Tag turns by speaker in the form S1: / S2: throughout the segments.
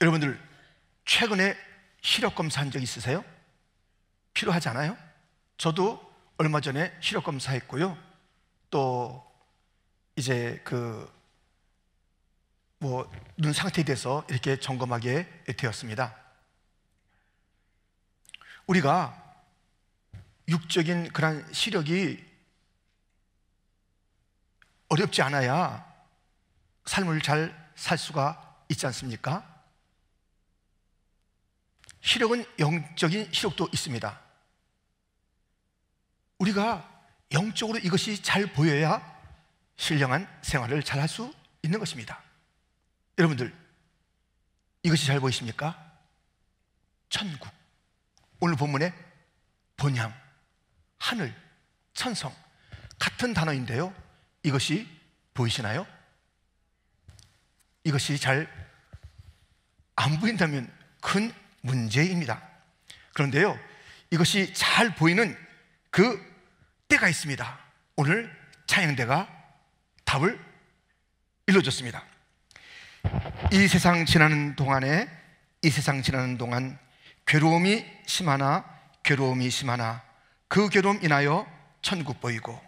S1: 여러분들 최근에 시력 검사한 적 있으세요? 필요하지 않아요? 저도 얼마 전에 시력 검사했고요. 또 이제 눈 상태에 대해서 이렇게 점검하게 되었습니다. 우리가 육적인 그런 시력이 어렵지 않아야 삶을 잘 살 수가 있지 않습니까? 시력은 영적인 시력도 있습니다. 우리가 영적으로 이것이 잘 보여야 신령한 생활을 잘 할 수 있는 것입니다. 여러분들, 이것이 잘 보이십니까? 천국, 오늘 본문에 본향, 하늘, 천성 같은 단어인데요, 이것이 보이시나요? 이것이 잘 안 보인다면 큰 문제입니다. 그런데요, 이것이 잘 보이는 그 때가 있습니다. 오늘 찬양대가 답을 일러줬습니다. 이 세상 지나는 동안 괴로움이 심하나 그 괴로움 인하여 천국 보이고,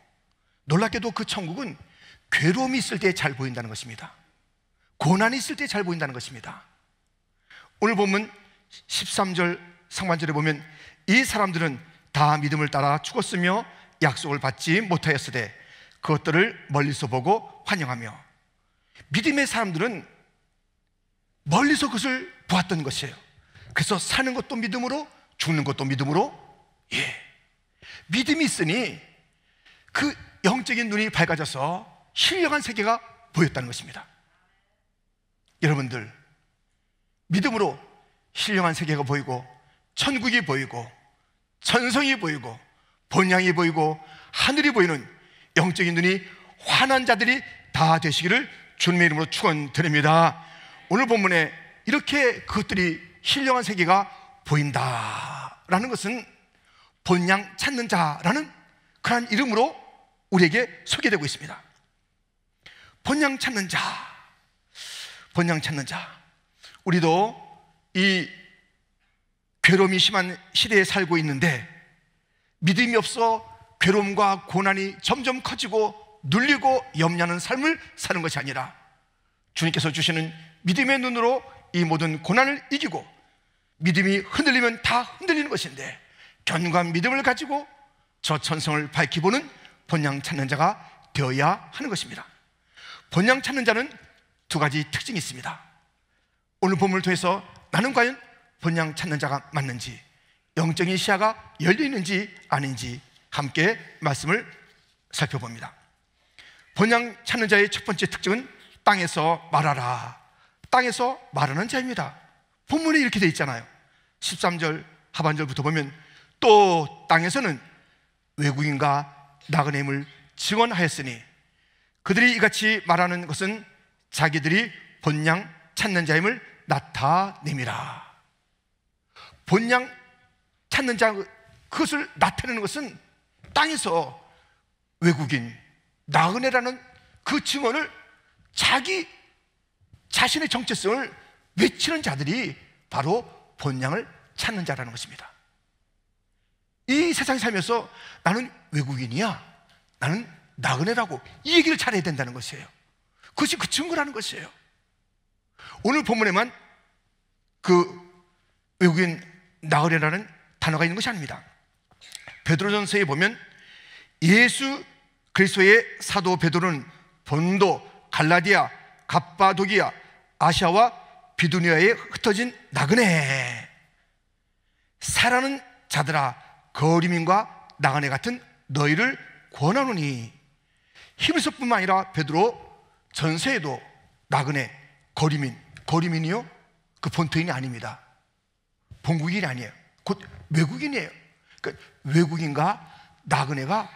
S1: 놀랍게도 그 천국은 괴로움이 있을 때 잘 보인다는 것입니다. 고난이 있을 때 잘 보인다는 것입니다. 오늘 보면 13절 상반절에 보면 이 사람들은 다 믿음을 따라 죽었으며 약속을 받지 못하였으되 그것들을 멀리서 보고 환영하며, 믿음의 사람들은 멀리서 그것을 보았던 것이에요. 그래서 사는 것도 믿음으로, 죽는 것도 믿음으로, 믿음이 있으니 그 영적인 눈이 밝아져서 신령한 세계가 보였다는 것입니다. 여러분들, 믿음으로 신령한 세계가 보이고, 천국이 보이고, 천성이 보이고, 본향이 보이고, 하늘이 보이는 영적인 눈이 환한 자들이 다 되시기를 주님의 이름으로 축원드립니다. 오늘 본문에 이렇게 그것들이 신령한 세계가 보인다라는 것은 본향 찾는 자라는 그런 이름으로 우리에게 소개되고 있습니다. 본향 찾는 자, 본향 찾는 자. 우리도 이 괴로움이 심한 시대에 살고 있는데, 믿음이 없어 괴로움과 고난이 점점 커지고 눌리고 염려하는 삶을 사는 것이 아니라, 주님께서 주시는 믿음의 눈으로 이 모든 고난을 이기고, 믿음이 흔들리면 다 흔들리는 것인데 견고한 믿음을 가지고 저 천성을 밝히 보는 본향 찾는 자가 되어야 하는 것입니다. 본향 찾는 자는 두 가지 특징이 있습니다. 오늘 본문을 통해서 나는 과연 본향 찾는 자가 맞는지, 영적인 시야가 열려있는지 아닌지 함께 말씀을 살펴봅니다. 본향 찾는 자의 첫 번째 특징은 땅에서 말하라, 땅에서 말하는 자입니다. 본문에 이렇게 되어 있잖아요. 13절 하반절부터 보면 또 땅에서는 외국인과 나그네임을 증언하였으니 그들이 이같이 말하는 것은 자기들이 본향 찾는 자임을 나타내미라. 본향 찾는 자, 그것을 나타내는 것은 땅에서 외국인, 나그네라는 그 증언을, 자기 자신의 정체성을 외치는 자들이 바로 본향을 찾는 자라는 것입니다. 이 세상에 살면서 나는 외국인이야, 나는 나그네라고 이 얘기를 잘해야 된다는 것이에요. 그것이 그 증거라는 것이에요. 오늘 본문에만 그 외국인, 나그네라는 단어가 있는 것이 아닙니다. 베드로전서에 보면 예수 그리스도의 사도 베드로는 본도, 갈라디아, 갑바도기아, 아시아와 비두니아에 흩어진 나그네, 사랑하는 자들아, 거리민과 나그네 같은 너희를 권하노니. 히브리서뿐만 아니라 베드로 전서에도 나그네, 거리민이요, 그 본토인이 아닙니다. 본국인이 아니에요. 곧 외국인이에요. 그러니까 외국인과 나그네가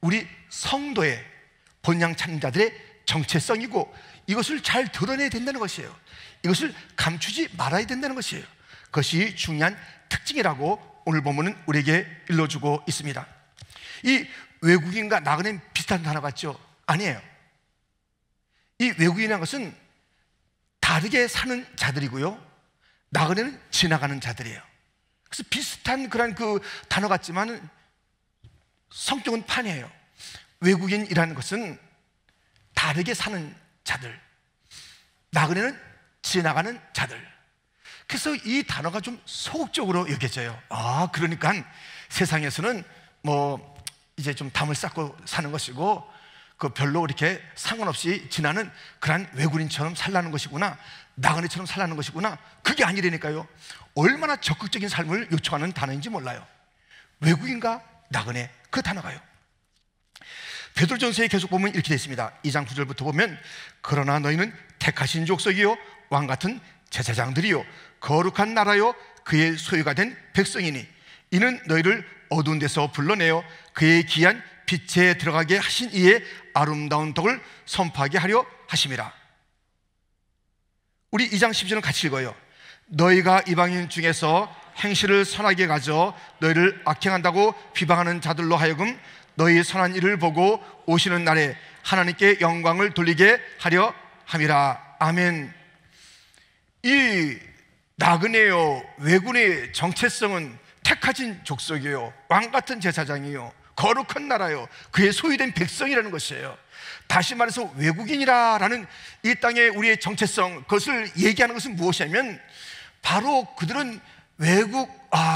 S1: 우리 성도의 본향 찾는 자들의 정체성이고, 이것을 잘 드러내야 된다는 것이에요. 이것을 감추지 말아야 된다는 것이에요. 그것이 중요한 특징이라고 오늘 본문은 우리에게 일러주고 있습니다. 이 외국인과 나그네는 비슷한 단어 같죠? 아니에요. 이 외국인이라는 것은 다르게 사는 자들이고요, 나그네는 지나가는 자들이에요. 그래서 비슷한 그런 그 단어 같지만 성격은 판이에요. 외국인이라는 것은 다르게 사는 자들, 나그네는 지나가는 자들. 그래서 이 단어가 좀 소극적으로 여겨져요. 아, 그러니까 세상에서는 뭐 이제 좀 담을 쌓고 사는 것이고 그 별로 이렇게 상관없이 지나는 그런 외국인처럼 살라는 것이구나, 나그네처럼 살라는 것이구나. 그게 아니라니까요. 얼마나 적극적인 삶을 요청하는 단어인지 몰라요. 외국인과 나그네, 그 단어가요. 베드로전서에 계속 보면 이렇게 되어 있습니다. 2장 9절부터 보면 그러나 너희는 택하신 족속이요 왕같은 제사장들이요 거룩한 나라요 그의 소유가 된 백성이니 이는 너희를 어두운 데서 불러내어 그의 귀한 빛에 들어가게 하신 이의 아름다운 덕을 선포하게 하려 하심이라. 우리 2장 10절은 같이 읽어요. 너희가 이방인 중에서 행실을 선하게 가져 너희를 악행한다고 비방하는 자들로 하여금 너희 선한 일을 보고 오시는 날에 하나님께 영광을 돌리게 하려 함이라. 아멘. 이 나그네요 외군의 정체성은 택하신 족속이요 왕같은 제사장이요 거룩한 나라요 그의 소유된 백성이라는 것이에요. 다시 말해서 외국인이라는 이 땅의 우리의 정체성, 그것을 얘기하는 것은 무엇이냐면 바로 그들은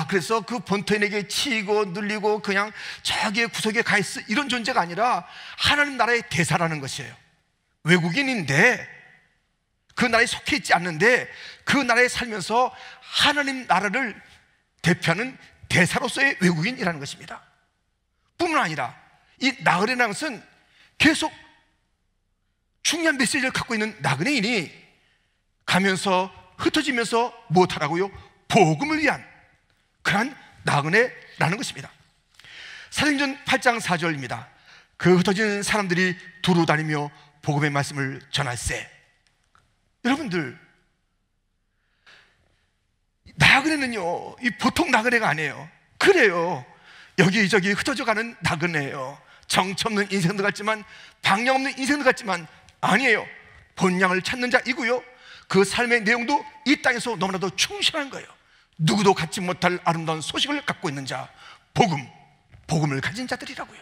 S1: 그래서 그 본토인에게 치이고 눌리고 그냥 저기에 구석에 가 있어 이런 존재가 아니라 하나님 나라의 대사라는 것이에요. 외국인인데 그 나라에 속해 있지 않는데 그 나라에 살면서 하나님 나라를 대표하는 대사로서의 외국인이라는 것입니다. 뿐만 아니라 이 나그네라는 것은 계속 중요한 메시지를 갖고 있는 나그네인이 가면서 흩어지면서 무엇하라고요? 복음을 위한 그런 나그네라는 것입니다. 사도행전 8장 4절입니다. 그 흩어진 사람들이 두루 다니며 복음의 말씀을 전할세. 여러분들, 나그네는요 이 보통 나그네가 아니에요. 그래요, 여기저기 흩어져가는 나그네예요. 정처 없는 인생들 같지만 방향 없는 인생들 같지만 아니에요. 본향을 찾는 자이고요 그 삶의 내용도 이 땅에서 너무나도 충실한 거예요. 누구도 갖지 못할 아름다운 소식을 갖고 있는 자, 복음을 가진 자들이라고요.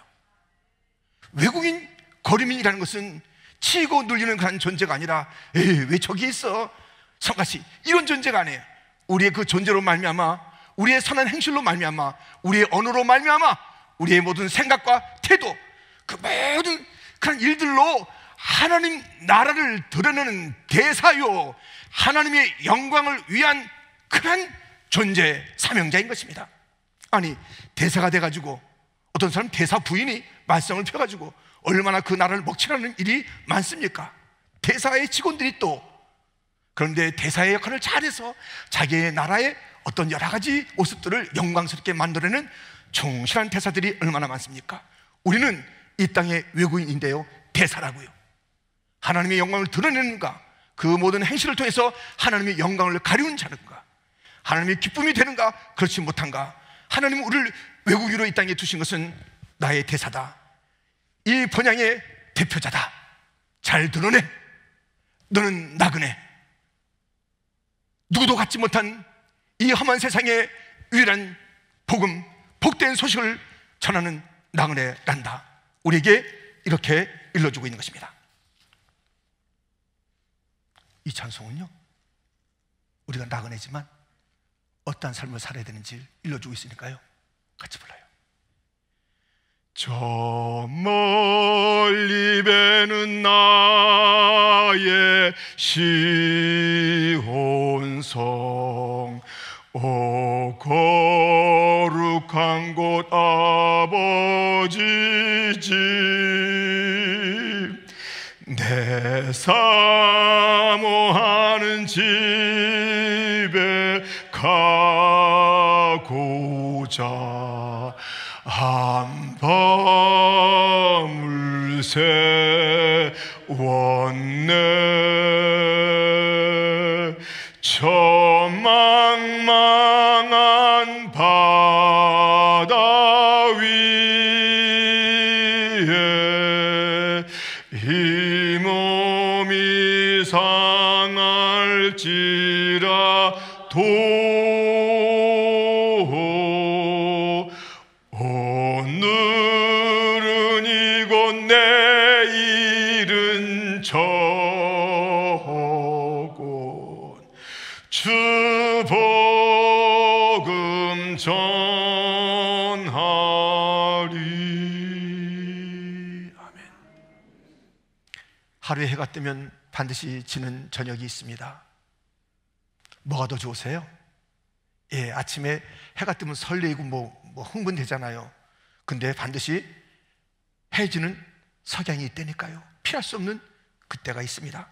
S1: 외국인, 거류민이라는 것은 치고 눌리는 그런 존재가 아니라 에이 왜 저기 있어 성가시 이런 존재가 아니에요. 우리의 그 존재로 말미암아, 우리의 선한 행실로 말미암아, 우리의 언어로 말미암아, 우리의 모든 생각과 태도, 그 모든 그런 일들로 하나님 나라를 드러내는 대사요 하나님의 영광을 위한 그런 존재, 사명자인 것입니다. 아니, 대사가 돼가지고 어떤 사람 대사 부인이 말썽을 펴가지고 얼마나 그 나라를 먹칠하는 일이 많습니까? 대사의 직원들이 또 그런데 대사의 역할을 잘해서 자기의 나라의 어떤 여러 가지 모습들을 영광스럽게 만들어내는 충실한 대사들이 얼마나 많습니까? 우리는 이 땅의 외국인인데요 대사라고요. 하나님의 영광을 드러내는가, 그 모든 행실을 통해서 하나님의 영광을 가리운 자는가, 하나님의 기쁨이 되는가, 그렇지 못한가. 하나님은 우리를 외국인으로 이 땅에 두신 것은 나의 대사다, 이 번향의 대표자다, 잘 드러내. 너는 나그네, 누구도 갖지 못한 이 험한 세상의 유일한 복음, 복된 소식을 전하는 나그네란다. 우리에게 이렇게 일러주고 있는 것입니다. 이 찬송은요 우리가 나그네지만 어떠한 삶을 살아야 되는지 일러주고 있으니까요 같이 불러요. 저 멀리 배는 나의 시온성, 오 거룩한 곳 아버지 집, 내 사모하는 집에 가고자 한 밤을 세웠네. 저 망망한 바다 위에 이 몸이 상할지라도
S2: 오늘은 이곳 내일은 저곳 주 복음 전하리. 아멘.
S1: 하루에 해가 뜨면 반드시 지는 저녁이 있습니다. 뭐가 더 좋으세요? 예, 아침에 해가 뜨면 설레이고 뭐 흥분되잖아요. 근데 반드시 해지는 석양이 있다니까요. 피할 수 없는 그때가 있습니다.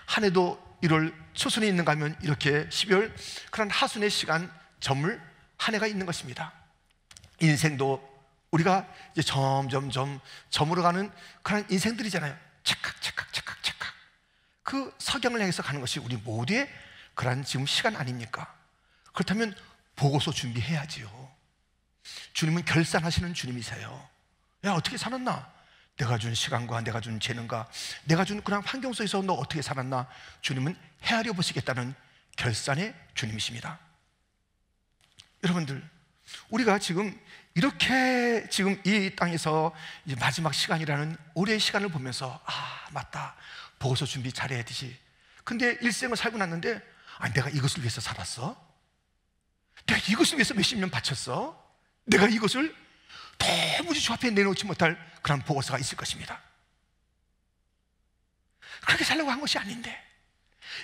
S1: 한 해도 1월 초순에 있는가 하면 이렇게 12월 그런 하순의 시간 저물 한 해가 있는 것입니다. 인생도 우리가 이제 점점 저물어가는 그런 인생들이잖아요. 착각 그 석양을 향해서 가는 것이 우리 모두의 그런 지금 시간 아닙니까? 그렇다면 보고서 준비해야지요. 주님은 결산하시는 주님이세요. 야, 어떻게 살았나? 내가 준 시간과 내가 준 재능과 내가 준 그런 환경 속에서 너 어떻게 살았나? 주님은 헤아려 보시겠다는 결산의 주님이십니다. 여러분들, 우리가 지금 이렇게 지금 이 땅에서 이제 마지막 시간이라는 올해의 시간을 보면서 아, 맞다, 보고서 준비 잘해야 되지. 근데 일생을 살고 났는데 아니, 내가 이것을 위해서 살았어? 내가 이것을 위해서 몇십 년 바쳤어? 내가 이것을 도무지 주 앞에 내놓지 못할 그런 보고서가 있을 것입니다. 그렇게 살려고 한 것이 아닌데,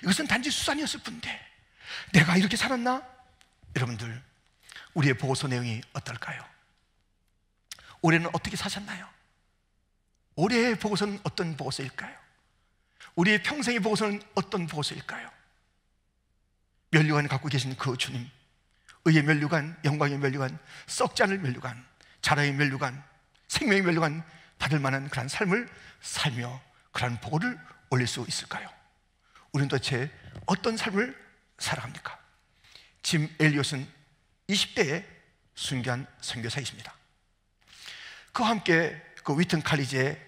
S1: 이것은 단지 수단이었을 뿐인데 내가 이렇게 살았나? 여러분들, 우리의 보고서 내용이 어떨까요? 올해는 어떻게 사셨나요? 올해의 보고서는 어떤 보고서일까요? 우리의 평생의 보고서는 어떤 보고서일까요? 면류관 갖고 계신 그 주님, 의의 면류관, 영광의 면류관, 썩지 않을 면류관, 자라의 면류관, 생명의 면류관 받을 만한 그런 삶을 살며 그런 보고를 올릴 수 있을까요? 우리는 도대체 어떤 삶을 살아갑니까? 짐 엘리엇은 20대에 순교한 선교사이십니다. 그와 함께 그 위튼 칼리지에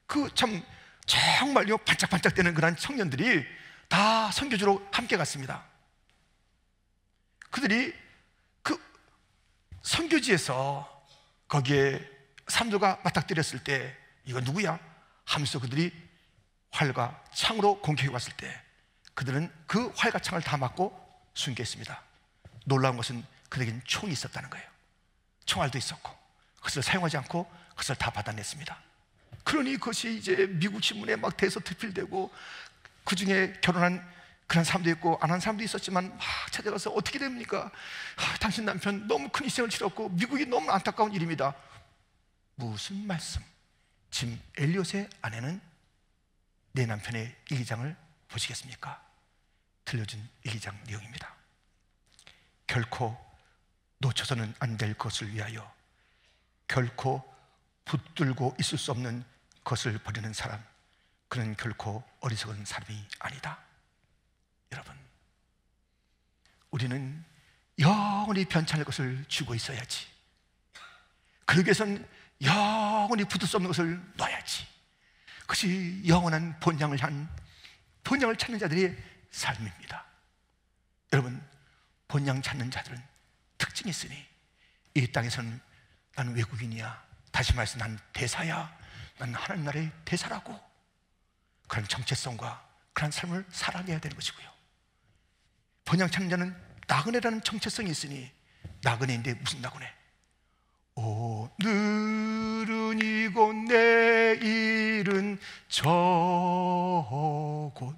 S1: 그 참 정말요 반짝반짝대는 그런 청년들이 다 선교주로 함께 갔습니다. 그들이 그 선교지에서 거기에 사람들과 맞닥뜨렸을 때 이거 누구야? 하면서 그들이 활과 창으로 공격해 왔을 때 그들은 그 활과 창을 다 맞고 순교했습니다. 놀라운 것은 그들에게는 총이 있었다는 거예요. 총알도 있었고 그것을 사용하지 않고 그것을 다 받아냈습니다. 그러니 그것이 이제 미국 신문에 막 대서특필되고 그 중에 결혼한 그런 사람도 있고 안 한 사람도 있었지만 막 찾아가서 어떻게 됩니까? 당신 남편 너무 큰 희생을 치렀고 미국이 너무 안타까운 일입니다. 무슨 말씀? 짐 엘리엇의 아내는 내 남편의 일기장을 보시겠습니까? 들려준 일기장 내용입니다. 결코 놓쳐서는 안 될 것을 위하여 결코 붙들고 있을 수 없는 것을 버리는 사람, 그는 결코 어리석은 사람이 아니다. 여러분, 우리는 영원히 변찮을 것을 쥐고 있어야지. 그러기 위해서는 영원히 붙을 수 없는 것을 놔야지. 그것이 영원한 본향을 찾는 자들의 삶입니다. 여러분, 본향 찾는 자들은 특징이 있으니 이 땅에서는 나는 외국인이야, 다시 말해서 난 대사야, 난 하나님 나라의 대사라고 그런 정체성과 그런 삶을 살아내야 되는 것이고요. 본향 찾는 자는 나그네라는 정체성이 있으니 나그네인데 무슨 나그네? 오늘은 이곳 내일은 저곳.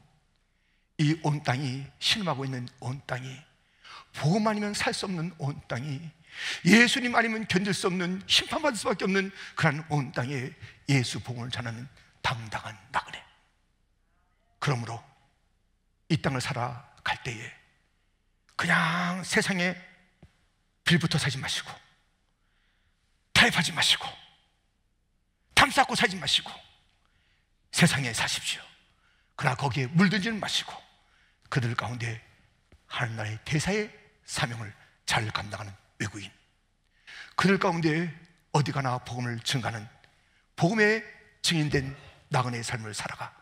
S1: 이 온 땅이 신음하고 있는 온 땅이, 복음 아니면 살 수 없는 온 땅이, 예수님 아니면 견딜 수 없는 심판받을 수밖에 없는 그런 온 땅에 예수 복음을 전하는 당당한 나그네. 그러므로 이 땅을 살아갈 때에 그냥 세상에 빌붙어 살지 마시고 타협하지 마시고 탐쌓고 살지 마시고 세상에 사십시오. 그러나 거기에 물들지는 마시고 그들 가운데 하나님 나라의 대사의 사명을 잘 감당하는 외국인, 그들 가운데 어디 가나 복음을 증가하는 복음의 증인된 나그네의 삶을 살아가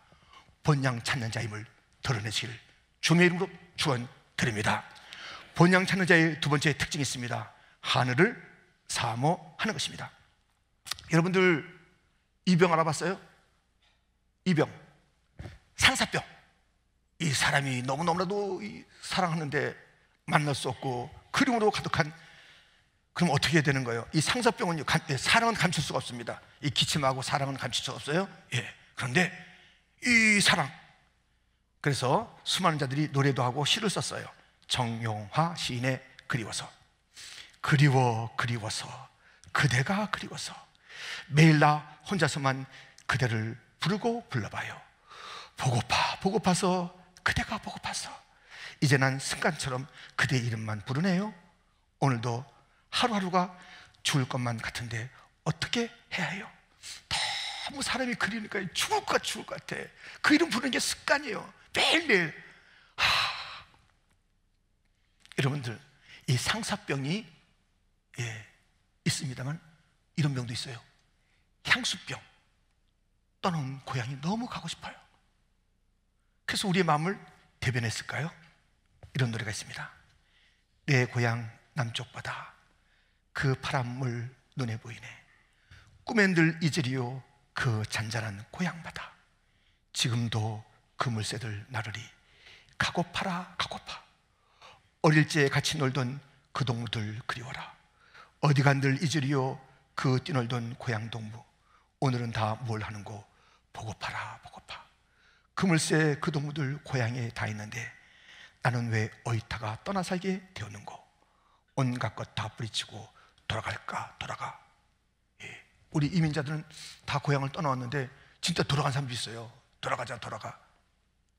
S1: 본향 찾는 자임을 드러내시길 주님의 이름으로 축원드립니다. 본향 찾는 자의 두 번째 특징이 있습니다. 하늘을 사모하는 것입니다. 여러분들 이병 알아봤어요? 이병, 상사병. 이 사람이 너무너무나도 사랑하는데 만날 수 없고 그림으로 가득한, 그럼 어떻게 해야 되는 거예요? 이 상사병은 사랑은 감출 수가 없습니다. 이 기침하고 사랑은 감출 수가 없어요. 예. 그런데 이 사랑, 그래서 수많은 자들이 노래도 하고 시를 썼어요. 정용화 시인의 그리워서. 그리워서 그대가 그리워서 매일 나 혼자서만 그대를 부르고 불러봐요. 보고파서 그대가 보고파서 이제 난 습관처럼 그대 이름만 부르네요. 오늘도 하루하루가 죽을 것만 같은데 어떻게 해야 해요? 너무 사람이 그리우니까 죽을 것 같아. 그 이름 부르는 게 습관이에요. 매일매일. 여러분들, 이 상사병이 있습니다만 이런 병도 있어요. 향수병. 떠나온 고향이 너무 가고 싶어요. 그래서 우리의 마음을 대변했을까요? 이런 노래가 있습니다. 내 고향 남쪽 바다, 그 파란 물 눈에 보이네. 꿈엔 늘 잊으리요 그 잔잔한 고향 바다. 지금도 그 물새들 나르리 가고파라 가고파. 어릴 적 같이 놀던 그 동무들 그리워라. 어디간들 잊으리요 그 뛰놀던 고향 동무. 오늘은 다 뭘 하는고 보고파라 보고파. 그물새 그 동무들 고향에 다 있는데 나는 왜 어이타가 떠나 살게 되었는고. 온갖 것 다 뿌리치고 돌아갈까 돌아가. 우리 이민자들은 다 고향을 떠나왔는데 진짜 돌아간 사람도 있어요. 돌아가자 돌아가.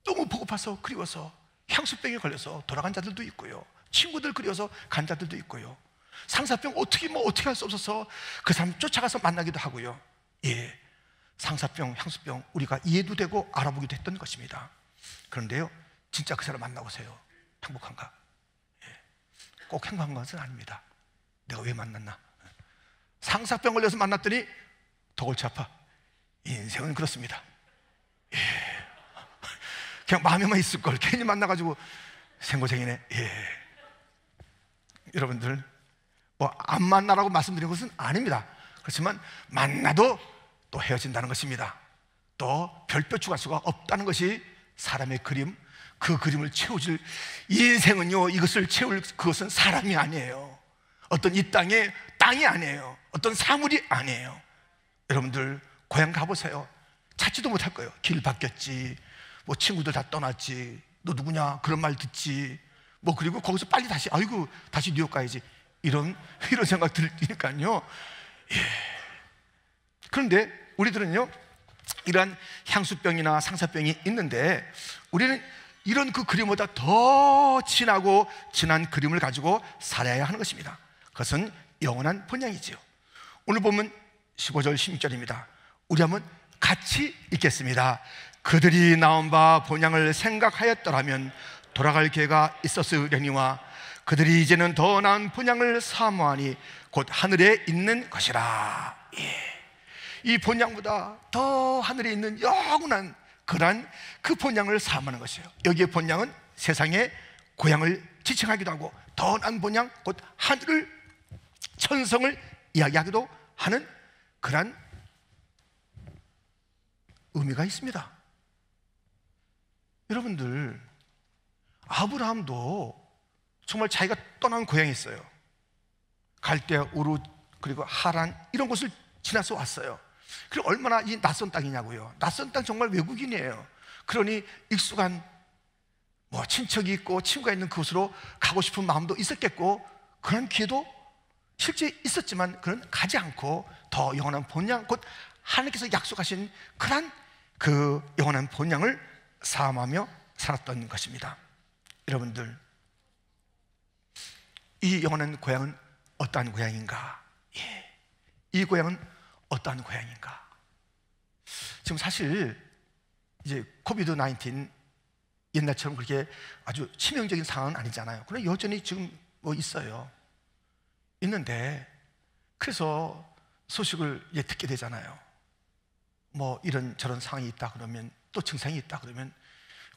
S1: 너무 보고파서 그리워서 향수병에 걸려서 돌아간 자들도 있고요. 친구들 그리워서 간 자들도 있고요. 상사병 어떻게 할 수 없어서 그 사람 쫓아가서 만나기도 하고요. 상사병, 향수병 우리가 이해도 되고 알아보기도 했던 것입니다. 그런데요, 진짜 그 사람 만나보세요. 행복한가? 꼭 행복한 것은 아닙니다. 내가 왜 만났나? 상사병 걸려서 만났더니 더 골치 아파. 인생은 그렇습니다. 그냥 마음에만 있을 걸 괜히 만나가지고 생고생이네. 여러분들, 안 만나라고 말씀드린 것은 아닙니다. 그렇지만 만나도 또 헤어진다는 것입니다. 또 별표 추가할 수가 없다는 것이 사람의 그림, 그 그림을 채워줄, 인생은요, 이것을 채울 그것은 사람이 아니에요. 어떤 이 땅이 아니에요. 어떤 사물이 아니에요. 여러분들 고향 가보세요. 찾지도 못할 거예요. 길 바뀌었지, 친구들 다 떠났지, 너 누구냐 그런 말 듣지, 그리고 거기서 빨리 다시 뉴욕 가야지, 이런 생각 들으니까요. 그런데 우리들은요, 이러한 향수병이나 상사병이 있는데 우리는 이런 그 그림보다 더 진한 그림을 가지고 살아야 하는 것입니다. 그것은 영원한 본향이지요. 오늘 보면 15절 16절입니다. 우리 한번 같이 읽겠습니다. 그들이 나온 바 본향을 생각하였더라면 돌아갈 기회가 있었으려니와 그들이 이제는 더 나은 본향을 사모하니 곧 하늘에 있는 것이라. 이 본향보다 더 하늘에 있는 영원한 그 본향을 사모하는 것이에요. 여기에 본향은 세상의 고향을 지칭하기도 하고 더 나은 본향, 곧 하늘을, 천성을 이야기하기도 하는 그러한 의미가 있습니다. 여러분들, 아브라함도 정말 자기가 떠난 고향이 있어요. 갈대아, 우르, 그리고 하란, 이런 곳을 지나서 왔어요. 그리고 얼마나 이 낯선 땅이냐고요. 낯선 땅, 정말 외국인이에요. 그러니 익숙한 친척이 있고 친구가 있는 그곳으로 가고 싶은 마음도 있었겠고 그런 기회도 실제 있었지만 그는 가지 않고 더 영원한 본향, 곧 하나님께서 약속하신 그 영원한 본향을 사모하며 살았던 것입니다. 여러분들, 이 영원한 고향은 어떠한 고향인가? 이 고향은 어떠한 고향인가? 지금 사실 이제 코비드-19 옛날처럼 그렇게 아주 치명적인 상황은 아니잖아요. 그러나 여전히 지금 있어요. 있는데, 그래서 소식을 듣게 되잖아요. 이런 저런 상황이 있다 그러면, 또 증상이 있다 그러면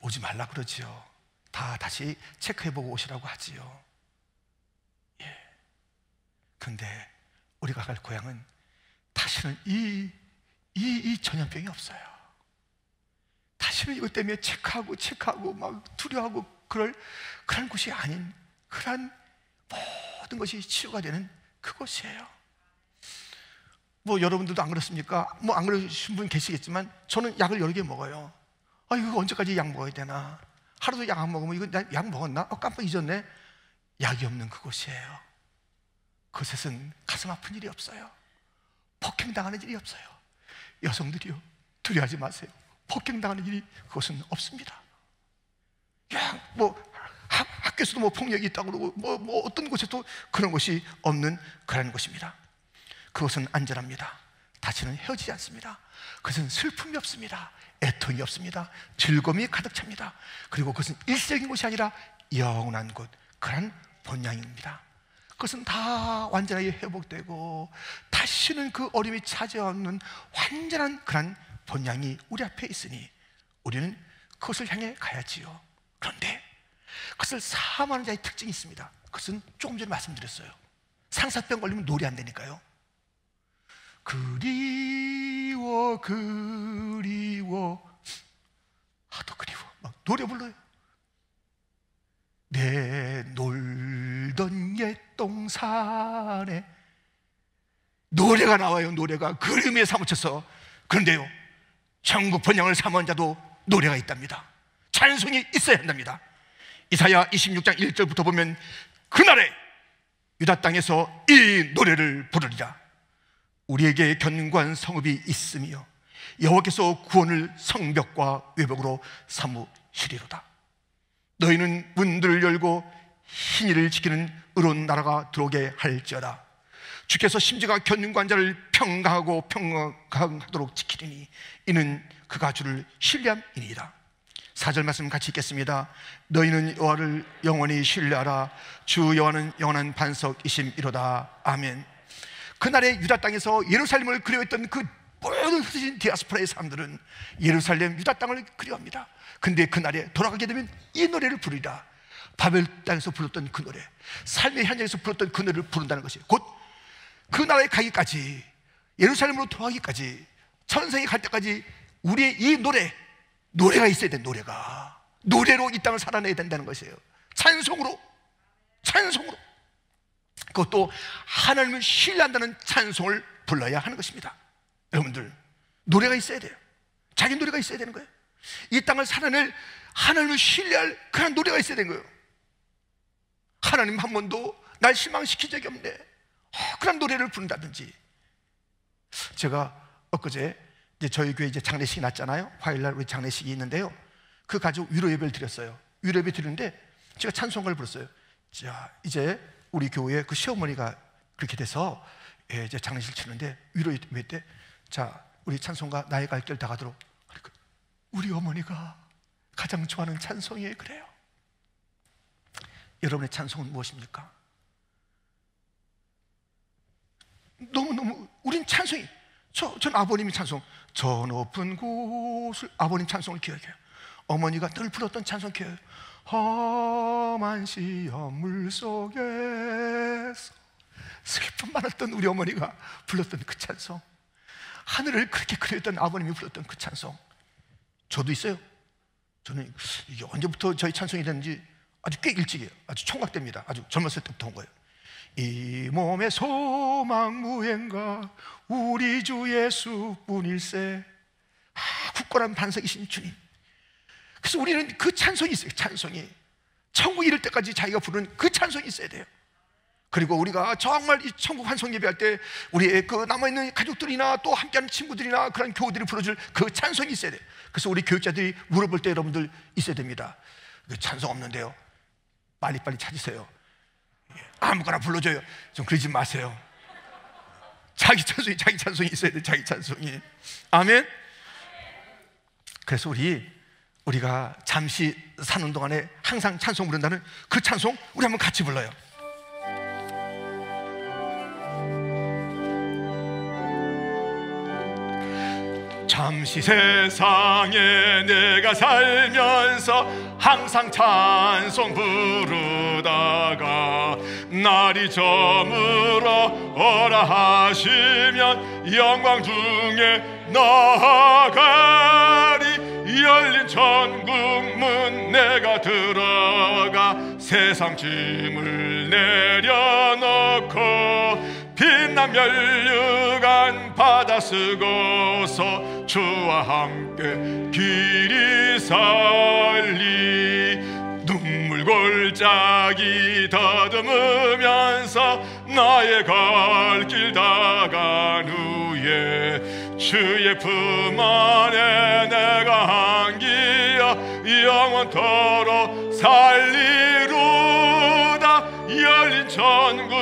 S1: 오지 말라 그러지요. 다시 체크해보고 오시라고 하지요. 근데 우리가 갈 고향은 다시는 이 전염병이 없어요. 다시는 이것 때문에 체크하고 막 두려워하고 그런 곳이 아닌, 그런 모든 것이 치유가 되는 그곳이에요. 뭐 여러분들도 안 그렇습니까? 뭐 안 그러신 분 계시겠지만 저는 약을 여러 개 먹어요. 이거 언제까지 약 먹어야 되나? 하루도 약 안 먹으면 이거 나 약 먹었나? 깜빡 잊었네. 약이 없는 그곳이에요. 그곳에서는 가슴 아픈 일이 없어요. 폭행당하는 일이 없어요. 여성들이요, 두려워하지 마세요. 폭행당하는 일이 그것은 없습니다. 뭐 학교에서도 뭐 폭력이 있다고 그러고 뭐 어떤 곳에도 그런 것이 없는 그런 곳입니다. 그것은 안전합니다. 다시는 헤어지지 않습니다. 그것은 슬픔이 없습니다. 애통이 없습니다. 즐거움이 가득 찹니다. 그리고 그것은 일시적인 곳이 아니라 영원한 곳, 그런 본향입니다. 그것은 다 완전하게 회복되고 다시는 그 어려움이 찾아오는 완전한 그런 본향이 우리 앞에 있으니 우리는 그것을 향해 가야지요. 그런데 그것을 사모하는 자의 특징이 있습니다. 그것은 조금 전에 말씀드렸어요. 상사병 걸리면 노래 안 되니까요. 그리워 하도 그리워 막 노래 불러요. 내 놀던 옛 동산에 노래가 나와요. 노래가 그림에 사무쳐서. 그런데요, 천국 번영을 사모한 자도 노래가 있답니다. 찬송이 있어야 한답니다. 이사야 26장 1절부터 보면 그날에 유다 땅에서 이 노래를 부르리라. 우리에게 견고한 성읍이 있으며 여호와께서 구원을 성벽과 외벽으로 삼으시리로다. 너희는 문들을 열고 흰일을 지키는 의로운 나라가 들어오게 할지어다. 주께서 심지가 견고한 자를 평강하도록 지키리니 이는 그가 주를 신뢰함이니이다. 4절 말씀 같이 읽겠습니다. 너희는 여호와를 영원히 신뢰하라. 주 여호와는 영원한 반석이심이로다. 아멘. 그날에 유다 땅에서 예루살렘을 그리워했던 그 모든 흩어진 디아스포라의 사람들은 예루살렘, 유다 땅을 그리워합니다. 근데 그날에 돌아가게 되면 이 노래를 부르리라. 바벨 땅에서 불렀던 그 노래, 삶의 현장에서 불렀던 그 노래를 부른다는 것이 곧 그 나라에 가기까지, 예루살렘으로 돌아가기까지, 천성에 갈 때까지 우리의 이 노래가 있어야 돼. 노래로 이 땅을 살아내야 된다는 것이에요. 찬송으로. 그것도 하나님을 신뢰한다는 찬송을 불러야 하는 것입니다. 여러분들, 노래가 있어야 돼요. 자기 노래가 있어야 되는 거예요. 이 땅을 살아낼 하나님을 신뢰할 그런 노래가 있어야 되는 거예요. 하나님 한 번도 날 실망시킨 적이 없네. 그런 노래를 부른다든지. 제가 엊그제 이제 저희 교회 이제 장례식이 났잖아요. 화요일날 우리 장례식이 있는데요. 그 가지고 위로 예배를 드렸어요. 위로 예배 드리는데 제가 찬송가를 불렀어요. 자, 이제 우리 교회에 그 시어머니가 그렇게 돼서 이제 장례식 치는데 위로 예배 때, 자, 우리 찬송가 나의 갈 길 다 가도록. 우리 어머니가 가장 좋아하는 찬송이에요. 그래요. 여러분의 찬송은 무엇입니까? 너무너무 우린 찬송이, 전 아버님이 찬송, 저 높은 곳을, 아버님 찬송을 기억해요. 어머니가 늘 불렀던 찬송 기억해요. 험한 시험 물속에서 슬픔 많았던 우리 어머니가 불렀던 그 찬송, 하늘을 그렇게 그렸던 아버님이 불렀던 그 찬송. 저도 있어요. 저는 이게 언제부터 저희 찬송이 됐는지 아주 꽤 일찍이에요. 아주 총각됩니다. 아주 젊었을 때부터 온 거예요. 이 몸의 소망 무행가 우리 주 예수뿐일세. 굳건한 반석이신 주님. 그래서 우리는 그 찬송이 있어요. 찬송이 천국 이를 때까지 자기가 부르는 그 찬송이 있어야 돼요. 그리고 우리가 정말 이 천국 환송 예배할 때 우리의 그 남아있는 가족들이나 또 함께하는 친구들이나 그런 교우들이 불러줄 그 찬송이 있어야 돼요. 그래서 우리 교육자들이 물어볼 때 여러분들 있어야 됩니다. 찬송 없는데요, 빨리빨리 찾으세요. 아무거나 불러줘요. 좀 그러지 마세요. 자기 찬송이 있어야 돼. 자기 찬송이. 아멘. 그래서 우리가 잠시 사는 동안에 항상 찬송 부른다는 그 찬송 우리 한번 같이 불러요. 잠시 세상에 내가 살면서 항상 찬송 부르다가
S2: 날이 저물어 오라 하시면 영광 중에 나아가리. 열린 천국 문 내가 들어가 세상 짐을 내려놓고 빛난 면류관 받아 쓰고서 주와 함께 길이 살리. 눈물 골짜기 더듬으면서 나의 갈 길 다간 후에 주의 품 안에 내가 안기어 영원토록 살리로다. 열린 천국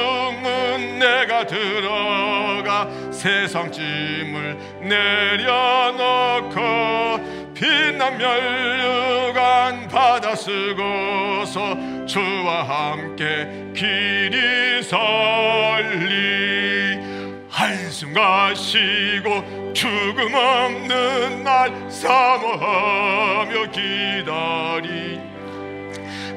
S2: 문 내가 들어가 세상 짐을 내려놓고 빛난 면류관 받아 쓰고서 주와 함께 길이 살리. 한숨 가시고 죽음 없는 날 사모하며 기다리.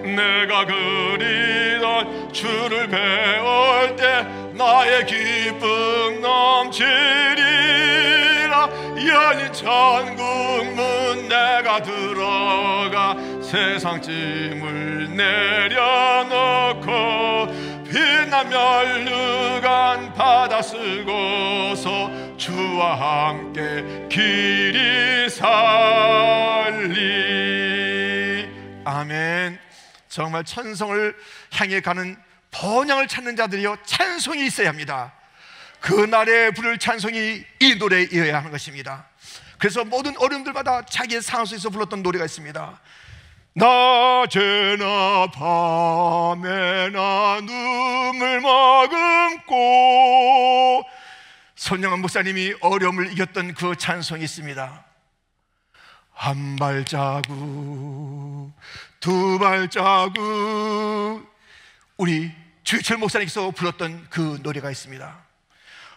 S2: 내가 그리던 주를 배울 때 나의 기쁨 넘치리라. 열린 천국 문 내가 들어가 세상 짐을 내려놓고 빛난 면류관 받아 쓰고서 주와 함께 길이 살리. 아멘. 정말 천성을 향해 가는 번향을 찾는 자들이여 찬송이 있어야 합니다. 그날에 부를 찬송이 이 노래이어야 하는 것입니다. 그래서 모든 어른들마다 자기의 상황 속에서 불렀던 노래가 있습니다. 낮에나 밤에나 눈물 머금고. 손영환 목사님이 어려움을 이겼던 그 찬송이 있습니다. 한 발자국 두 발자국. 우리 주희철 목사님께서 불렀던 그 노래가 있습니다.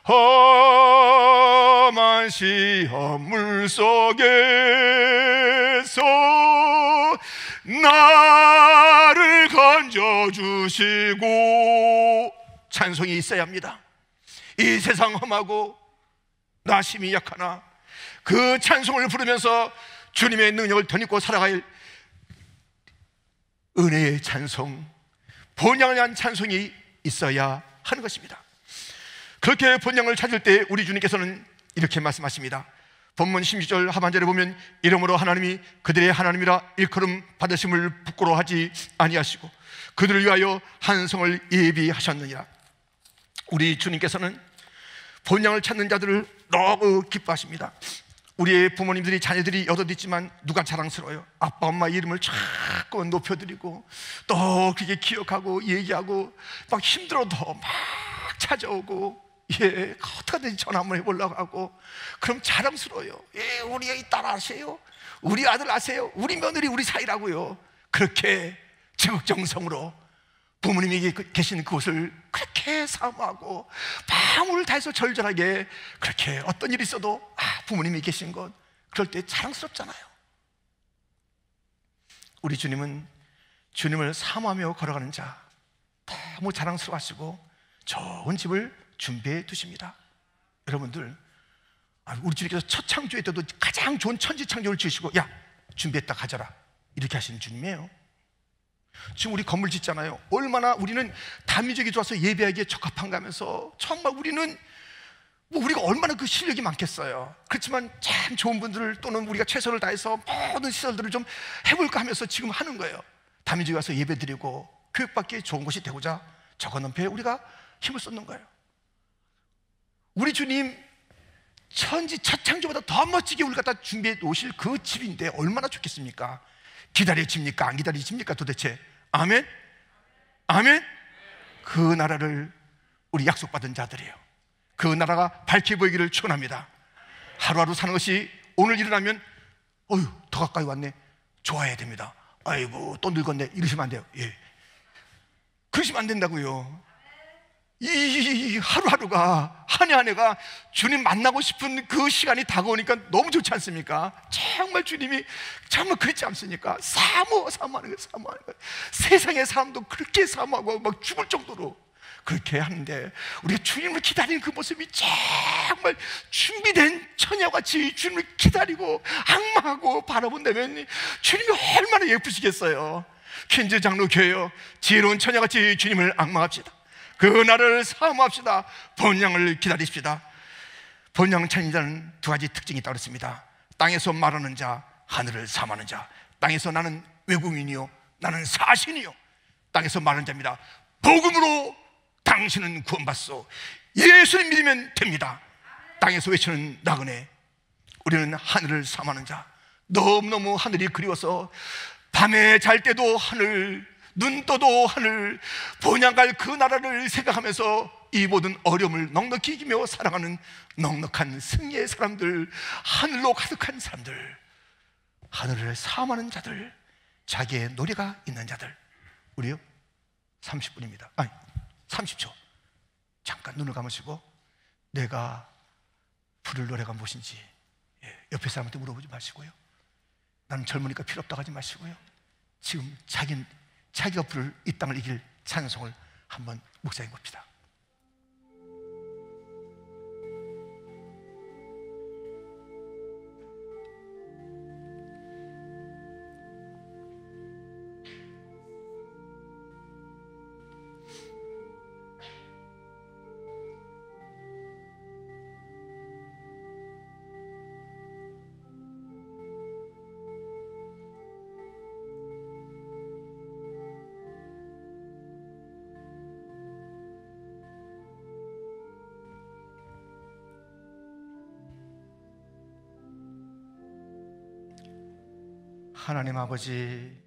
S2: 험한 시험 물속에서 나를 건져주시고. 찬송이 있어야 합니다. 이 세상 험하고 나 힘이 약하나 그 찬송을 부르면서 주님의 능력을 덧입고 살아갈 은혜의 찬송, 본향을 위한 찬송이 있어야 하는 것입니다. 그렇게 본향을 찾을 때 우리 주님께서는 이렇게 말씀하십니다. 본문 16절 하반절에 보면 이러므로 하나님이 그들의 하나님이라 일컬음 받으심을 부끄러워하지 아니하시고 그들을 위하여 한 성을 예비하셨느니라. 우리 주님께서는 본향을 찾는 자들을 너무 기뻐하십니다. 우리의 부모님들이 자녀들이 여럿 있지만 누가 자랑스러워요? 아빠 엄마 이름을 자꾸 높여드리고 또 그게 기억하고 얘기하고 막 힘들어도 막 찾아오고, 예, 어떻게든지 전화 한번 해보려고 하고. 그럼 자랑스러워요. 예, 우리 딸 아세요? 우리 아들 아세요? 우리 며느리 우리 사이라고요. 그렇게 지극정성으로 부모님이 계신 그곳을 그렇게 사모하고 마음을 다해서 절절하게 그렇게 어떤 일이 있어도 부모님이 계신 것, 그럴 때 자랑스럽잖아요. 우리 주님은 주님을 사모하며 걸어가는 자 너무 자랑스러워하시고 좋은 집을 준비해 두십니다. 여러분들, 우리 주님께서 첫 창조할 때도 가장 좋은 천지창조를 지으시고 야 준비했다 가져라 이렇게 하시는 주님이에요. 지금 우리 건물 짓잖아요. 얼마나 우리는 다민족이 좋아서 예배하기에 적합한가 하면서 정말 우리는 우리가 얼마나 그 실력이 많겠어요. 그렇지만 참 좋은 분들을 또는 우리가 최선을 다해서 모든 시설들을 좀 해볼까 하면서 지금 하는 거예요. 다민족이 와서 예배드리고 교육받기에 좋은 곳이 되고자 적어놓은 배에 우리가 힘을 쏟는 거예요. 우리 주님 천지 첫 창조보다 더 멋지게 우리 갖다 준비해 놓으실 그 집인데 얼마나 좋겠습니까? 기다려집니까? 안 기다려집니까 도대체? 아멘? 아멘? 그 나라를 우리 약속받은 자들이에요. 그 나라가 밝게 보이기를 축원합니다. 하루하루 사는 것이 오늘 일어나면 어휴 더 가까이 왔네, 좋아해야 됩니다. 아이고 또 늙었네, 이러시면 안 돼요. 예, 그러시면 안 된다고요. 이 하루하루가 한 해 한 해가 주님 만나고 싶은 그 시간이 다가오니까 너무 좋지 않습니까? 정말 주님이 정말 그렇지 않습니까? 사모하는 거예요. 사모하는 거예요. 세상의 사람도 그렇게 사모하고 막 죽을 정도로
S1: 그렇게 하는데 우리가 주님을 기다리는 그 모습이 정말 준비된 처녀같이 주님을 기다리고 악마하고 바라본다면 주님이 얼마나 예쁘시겠어요. 퀸즈 장로 교회여, 지혜로운 처녀같이 주님을 악망합시다. 그 날을 사모합시다. 본향을 기다리십시다. 본향 찬양자는 두 가지 특징이 있다고 했습니다. 땅에서 말하는 자, 하늘을 사모하는 자. 땅에서 나는 외국인이요, 나는 사신이요. 땅에서 말하는 자입니다. 복음으로 당신은 구원받소. 예수를 믿으면 됩니다. 땅에서 외치는 나그네. 우리는 하늘을 사모하는 자. 너무너무 하늘이 그리워서 밤에 잘 때도 하늘, 눈 떠도 하늘, 본향갈 그 나라를 생각하면서 이 모든 어려움을 넉넉히 이기며 살아가는 넉넉한 승리의 사람들, 하늘로 가득한 사람들, 하늘을 사모하는 자들, 자기의 노래가 있는 자들. 우리요 30분입니다. 아니 30초. 잠깐 눈을 감으시고 내가 부를 노래가 무엇인지 옆에 사람한테 물어보지 마시고요. 나는 젊으니까 필요 없다고 하지 마시고요. 지금 자기가 부를 이 땅을 이길 찬송을 한번 묵상해 봅시다. 하나님 아버지,